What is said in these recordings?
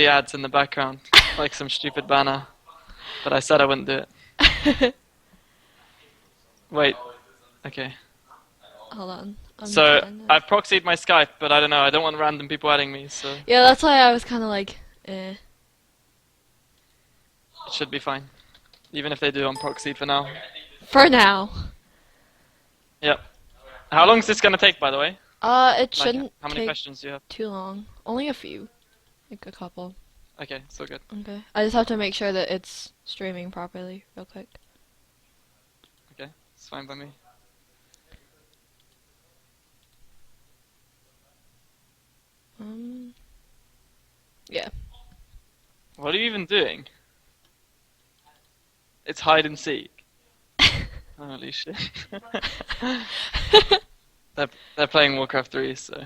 the ads in the background, like some stupid banner. But I said I wouldn't do it. Wait. Okay. Hold on. So I've proxied my Skype, but I don't know. I don't want random people adding me, so Yeah, that's why I was kind of like, eh. it should be fine. Even if they do on proxy for now. For now. Yep. How long is this gonna take, by the way? It shouldn't how many take questions do you have? too long. Only a few. Like a couple. Okay, so good. Okay. I just have to make sure that it's streaming properly real quick. Okay, it's fine by me. Yeah. What are you even doing? It's hide and seek. Holy shit. They're playing Warcraft 3, so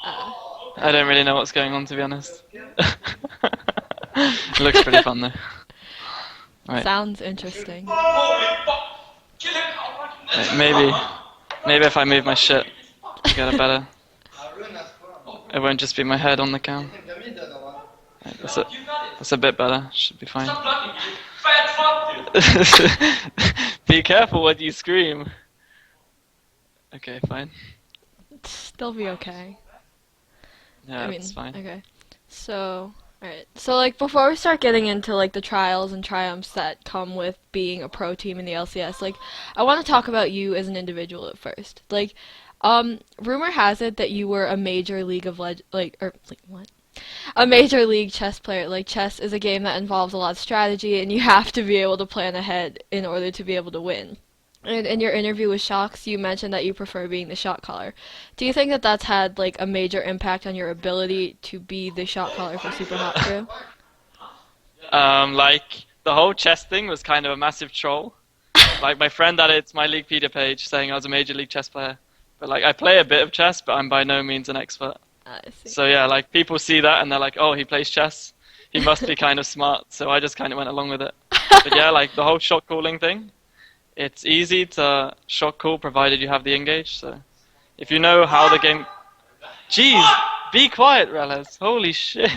I don't really know what's going on, to be honest. It looks pretty fun though. Right. Sounds interesting. Right, maybe if I move my shit, I'll get a better. It won't just be my head on the cam. Right, that's a bit better. Should be fine. Be careful when you scream. Okay, fine. Still be okay. Yeah, it's fine. Okay. So, alright. So, like, before we start getting into, like, the trials and triumphs that come with being a pro team in the LCS, like, I want to talk about you as an individual at first. Like, rumor has it that you were a major League of a major league chess player. Like, chess is a game that involves a lot of strategy, and you have to be able to plan ahead in order to be able to win. And in your interview with Shox, you mentioned that you prefer being the shot caller. Do you think that that's had, like, a major impact on your ability to be the shot caller for Super Hot Crew? Like, the whole chess thing was kind of a massive troll. Like, my friend added to my Leaguepedia page saying I was a major league chess player. But, like, I play a bit of chess, but I'm by no means an expert. I see. So, yeah, like, people see that and they're like, oh, he plays chess. He must be kind of smart. So I just kind of went along with it. But, yeah, like, the whole shot calling thing. It's easy to shot call provided you have the engage, so if you know how the game... Jeez, be quiet, Relez. Holy shit.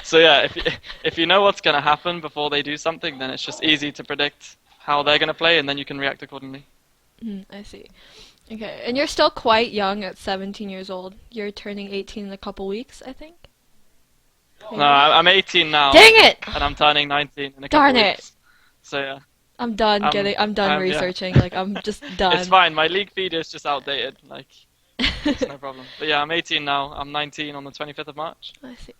So yeah, if you know what's going to happen before they do something, then it's just easy to predict how they're going to play, and then you can react accordingly. I see. Okay, and you're still quite young at 17 years old. You're turning 18 in a couple weeks, I think? Maybe. No, I'm 18 now. Dang it! And I'm turning 19 in a couple weeks. Darn it! So yeah. I'm done researching, like, I'm just done. It's fine, my league feed is just outdated, like, it's no problem. But yeah, I'm 18 now, I'm 19 on the 25th of March. I see.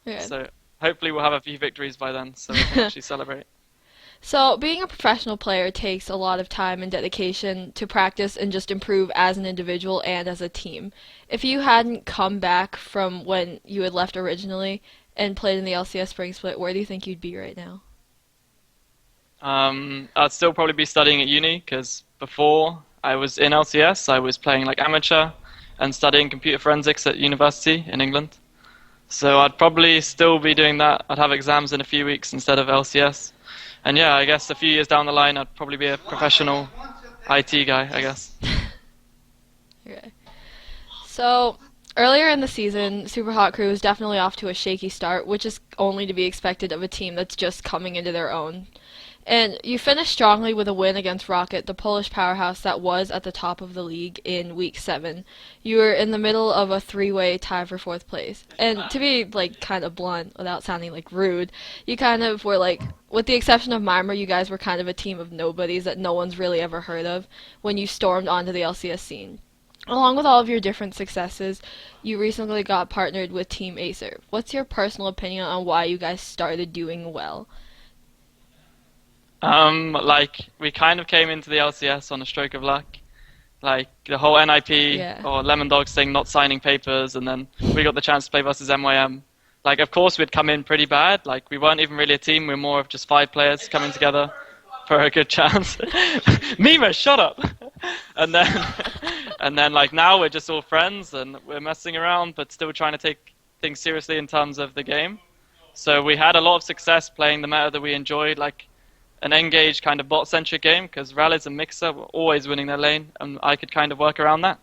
Okay. So, hopefully we'll have a few victories by then, so we can actually celebrate. So, being a professional player takes a lot of time and dedication to practice and just improve as an individual and as a team. If you hadn't come back from when you had left originally and played in the LCS Spring Split, where do you think you'd be right now? I'd still probably be studying at uni, because before I was in LCS, I was playing like amateur and studying computer forensics at university in England. So I'd probably still be doing that. I'd have exams in a few weeks instead of LCS. And yeah, I guess a few years down the line, I'd probably be a professional IT guy, I guess. Okay. So, earlier in the season, Super Hot Crew was definitely off to a shaky start, which is only to be expected of a team that's just coming into their own. And you finished strongly with a win against Rocket, the Polish powerhouse that was at the top of the league in Week 7. You were in the middle of a three-way tie for 4th place. And to be, like, kind of blunt, without sounding, like, rude, you kind of were, like, with the exception of Mimir, you guys were kind of a team of nobodies that no one's really ever heard of when you stormed onto the LCS scene. Along with all of your different successes, you recently got partnered with Team Acer. What's your personal opinion on why you guys started doing well? Like, we kind of came into the LCS on a stroke of luck. Like, the whole NIP or Lemon Dogs thing not signing papers, and then we got the chance to play versus MYM. Like, of course, we'd come in pretty bad. Like, we weren't even really a team. We were more of just 5 players coming together for a good chance. Mima, shut up! And then, like, now we're just all friends, and we're messing around, but still trying to take things seriously in terms of the game. So we had a lot of success playing the meta that we enjoyed, like, an engaged kind of bot-centric game, because Rallies and Mixer were always winning their lane, and I could kind of work around that.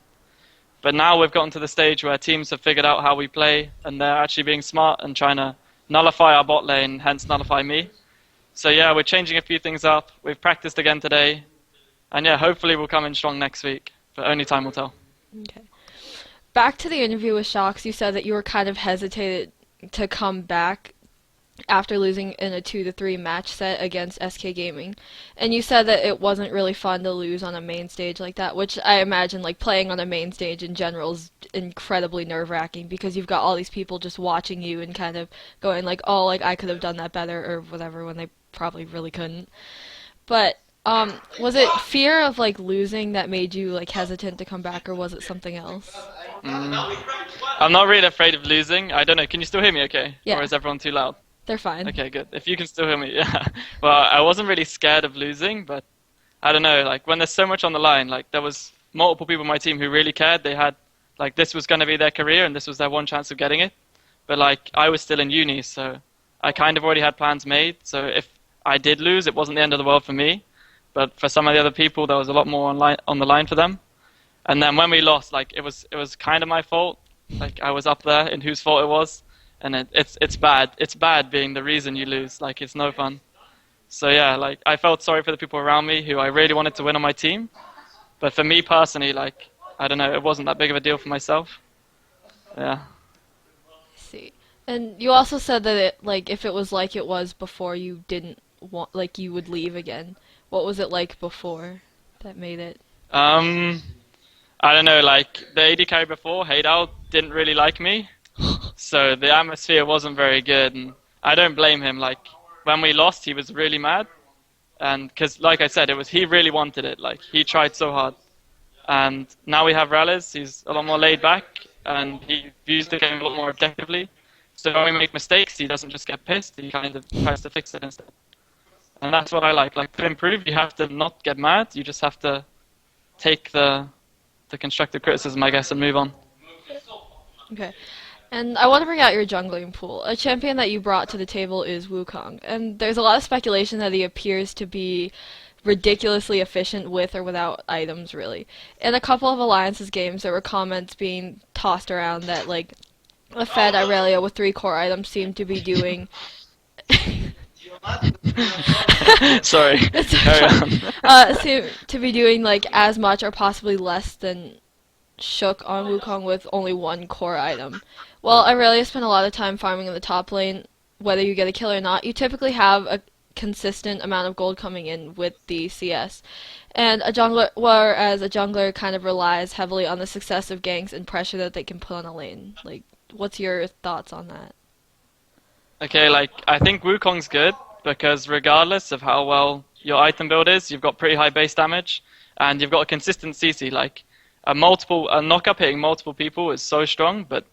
But now we've gotten to the stage where teams have figured out how we play, and they're actually being smart and trying to nullify our bot lane, hence nullify me. So yeah, we're changing a few things up. We've practiced again today. And yeah, hopefully we'll come in strong next week. But only time will tell. Okay. Back to the interview with Shocks, you said that you were kind of hesitated to come back after losing in a 2-3 match set against SK Gaming. And you said that it wasn't really fun to lose on a main stage like that, which I imagine like playing on a main stage in general is incredibly nerve-wracking because you've got all these people just watching you and kind of going like, oh, like I could have done that better or whatever when they probably really couldn't. But was it fear of like losing that made you like hesitant to come back, or was it something else? I'm not really afraid of losing. I don't know. Can you still hear me okay? Yeah. Or is everyone too loud? They're fine. Okay, good. If you can still hear me, yeah. Well, I wasn't really scared of losing, but I don't know, like when there's so much on the line, like there was multiple people on my team who really cared. They had, like this was going to be their career and this was their one chance of getting it. But like I was still in uni, so I kind of already had plans made. So if I did lose, it wasn't the end of the world for me. But for some of the other people, there was a lot more on the line for them. And then when we lost, like it was kind of my fault. Like I was up there in whose fault it was. And it's bad. It's bad being the reason you lose. Like, it's no fun. So, yeah, like, I felt sorry for the people around me who I really wanted to win on my team. But for me personally, like, I don't know, it wasn't that big of a deal for myself. Yeah. I see. And you also said that, if it was like it was before, you didn't want, like, you would leave again. What was it like before that made it? I don't know, like, the AD carry before, Haydal, didn't really like me. So the atmosphere wasn't very good, and I don't blame him. Like, when we lost, he was really mad, and because, like I said, he really wanted it. Like, he tried so hard. And now we have Rallis, he's a lot more laid back, and he views the game a lot more objectively. So when we make mistakes, he doesn't just get pissed, he kind of tries to fix it instead. And that's what I like. Like, to improve, you have to not get mad, you just have to take the constructive criticism, I guess, and move on. Okay. And I want to bring out your jungling pool. A champion that you brought to the table is Wukong, and there's a lot of speculation that he appears to be ridiculously efficient with or without items, really. In a couple of Alliance's games, there were comments being tossed around that, like, a Fed Irelia with 3 core items seemed to be doing... Sorry. Seem to be doing, like, as much or possibly less than Shook on Wukong with only 1 core item. Well, Irelia spent a lot of time farming in the top lane. Whether you get a kill or not, you typically have a consistent amount of gold coming in with the CS. And whereas a jungler kind of relies heavily on the success of ganks and pressure that they can put on a lane. Like, what's your thoughts on that? Okay, like, I think Wukong's good, because regardless of how well your item build is, you've got pretty high base damage, and you've got a consistent CC. Like, a knock-up hitting multiple people is so strong, but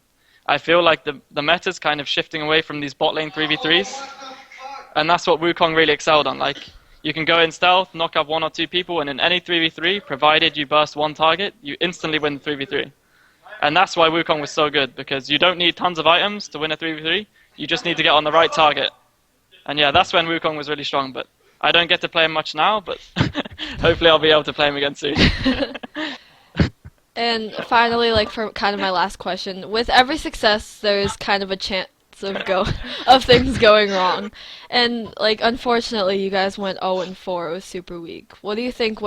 I feel like the meta's kind of shifting away from these bot lane 3v3s, and that's what Wukong really excelled on. Like, you can go in stealth, knock up 1 or 2 people, and in any 3v3, provided you burst 1 target, you instantly win the 3v3. And that's why Wukong was so good, because you don't need tons of items to win a 3v3, you just need to get on the right target. And yeah, that's when Wukong was really strong, but I don't get to play him much now, but hopefully I'll be able to play him again soon. And finally, like, for kind of my last question, with every success, there's kind of a chance of things going wrong. And, like, unfortunately, you guys went 0-4. It was super weak. What do you think